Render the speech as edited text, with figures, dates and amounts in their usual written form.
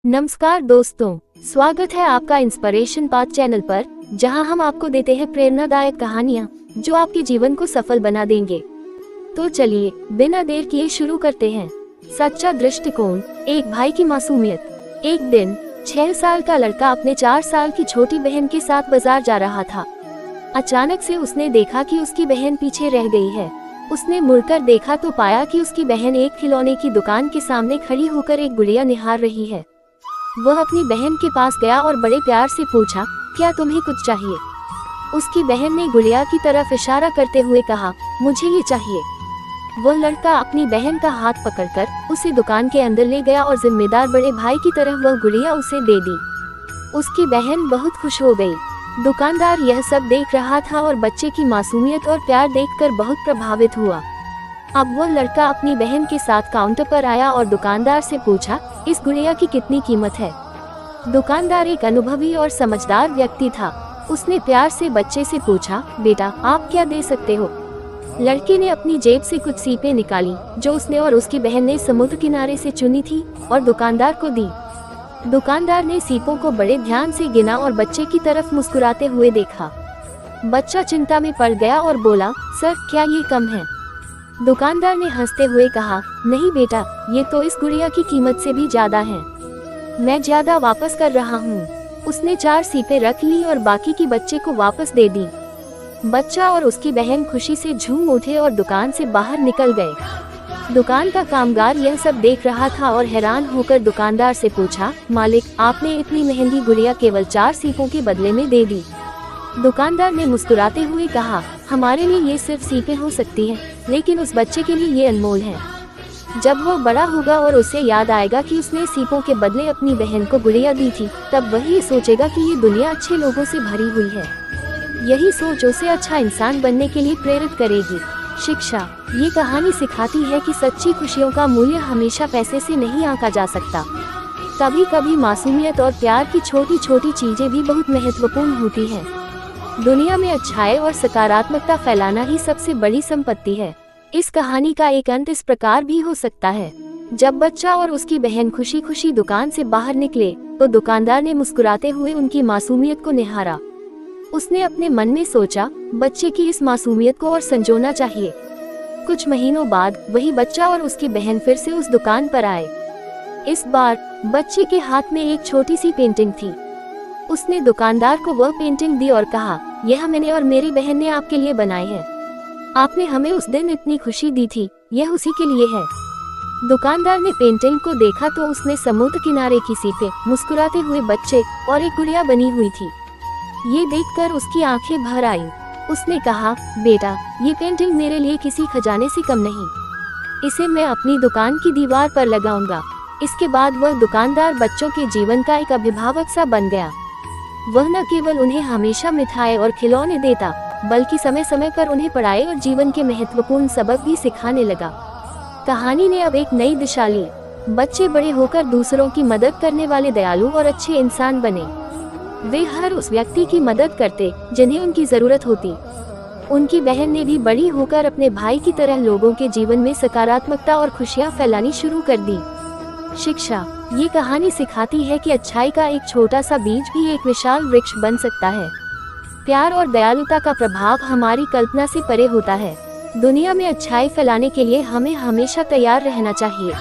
नमस्कार दोस्तों, स्वागत है आपका इंस्पिरेशन पाथ चैनल पर, जहां हम आपको देते हैं प्रेरणादायक कहानियां जो आपके जीवन को सफल बना देंगे। तो चलिए बिना देर किए शुरू करते हैं। सच्चा दृष्टिकोण, एक भाई की मासूमियत। एक दिन 6 साल का लड़का अपने 4 साल की छोटी बहन के साथ बाजार जा रहा था। अचानक से उसने देखा कि उसकी बहन पीछे रह गई है। उसने मुड़कर देखा तो पाया कि उसकी बहन एक खिलौने की दुकान के सामने खड़ी होकर एक गुड़िया निहार रही है। वह अपनी बहन के पास गया और बड़े प्यार से पूछा, क्या तुम्हें कुछ चाहिए? उसकी बहन ने गुड़िया की तरफ इशारा करते हुए कहा, मुझे ये चाहिए। वह लड़का अपनी बहन का हाथ पकड़कर उसे दुकान के अंदर ले गया और जिम्मेदार बड़े भाई की तरह वह गुड़िया उसे दे दी। उसकी बहन बहुत खुश हो गई। दुकानदार यह सब देख रहा था और बच्चे की मासूमियत और प्यार देखकर बहुत प्रभावित हुआ। अब वह लड़का अपनी बहन के साथ काउंटर पर आया और दुकानदार से पूछा, इस गुड़िया की कितनी कीमत है? दुकानदार एक अनुभवी और समझदार व्यक्ति था। उसने प्यार से बच्चे से पूछा, बेटा आप क्या दे सकते हो? लड़के ने अपनी जेब से कुछ सीपें निकाली जो उसने और उसकी बहन ने समुद्र किनारे से चुनी थी और दुकानदार को दी। दुकानदार ने सीपों को बड़े ध्यान से गिना और बच्चे की तरफ मुस्कुराते हुए देखा। बच्चा चिंता में पड़ गया और बोला, सर क्या ये कम है? दुकानदार ने हंसते हुए कहा, नहीं बेटा, ये तो इस गुड़िया की कीमत से भी ज्यादा है। मैं ज्यादा वापस कर रहा हूँ। उसने 4 सीपें रख ली और बाकी की बच्चे को वापस दे दी। बच्चा और उसकी बहन खुशी से झूम उठे और दुकान से बाहर निकल गए। दुकान का कामगार यह सब देख रहा था और हैरान होकर दुकानदार से पूछा, मालिक आपने इतनी महंगी गुड़िया केवल 4 सीपों के बदले में दे दी। दुकानदार ने मुस्कुराते हुए कहा, हमारे लिए ये सिर्फ सीपें हो सकती हैं, लेकिन उस बच्चे के लिए ये अनमोल है। जब वो बड़ा होगा और उसे याद आएगा कि उसने सीपों के बदले अपनी बहन को गुड़िया दी थी, तब वह ये सोचेगा कि ये दुनिया अच्छे लोगों से भरी हुई है। यही सोच उसे अच्छा इंसान बनने के लिए प्रेरित करेगी। शिक्षा, ये कहानी सिखाती है कि सच्ची खुशियों का मूल्य हमेशा पैसे से नहीं आंका जा सकता। कभी कभी मासूमियत और प्यार की छोटी छोटी चीजें भी बहुत महत्वपूर्ण होती हैं। दुनिया में अच्छाई और सकारात्मकता फैलाना ही सबसे बड़ी संपत्ति है। इस कहानी का एक अंत इस प्रकार भी हो सकता है। जब बच्चा और उसकी बहन खुशी खुशी दुकान से बाहर निकले तो दुकानदार ने मुस्कुराते हुए उनकी मासूमियत को निहारा। उसने अपने मन में सोचा, बच्चे की इस मासूमियत को और संजोना चाहिए। कुछ महीनों बाद वही बच्चा और उसकी बहन फिर से उस दुकान पर आए। इस बार बच्चे के हाथ में एक छोटी सी पेंटिंग थी। उसने दुकानदार को वह पेंटिंग दी और कहा, यह मैंने और मेरी बहन ने आपके लिए बनाई है। आपने हमें उस दिन इतनी खुशी दी थी, यह उसी के लिए है। दुकानदार ने पेंटिंग को देखा तो उसने समुद्र किनारे की सीपें, मुस्कुराते हुए बच्चे और एक गुड़िया बनी हुई थी। ये देखकर उसकी आंखें भर आईं। उसने कहा, बेटा ये पेंटिंग मेरे लिए किसी खजाने से कम नहीं। इसे मैं अपनी दुकान की दीवार पर लगाऊंगा। इसके बाद वह दुकानदार बच्चों के जीवन का एक अभिभावक सा बन गया। वह न केवल उन्हें हमेशा मिठाई और खिलौने देता, बल्कि समय समय पर उन्हें पढ़ाई और जीवन के महत्वपूर्ण सबक भी सिखाने लगा। कहानी ने अब एक नई दिशा ली। बच्चे बड़े होकर दूसरों की मदद करने वाले दयालु और अच्छे इंसान बने। वे हर उस व्यक्ति की मदद करते जिन्हें उनकी जरूरत होती। उनकी बहन ने भी बड़ी होकर अपने भाई की तरह लोगों के जीवन में सकारात्मकता और खुशियां फैलानी शुरू कर दी। शिक्षा, ये कहानी सिखाती है कि अच्छाई का एक छोटा सा बीज भी एक विशाल वृक्ष बन सकता है। प्यार और दयालुता का प्रभाव हमारी कल्पना से परे होता है। दुनिया में अच्छाई फैलाने के लिए हमें हमेशा तैयार रहना चाहिए।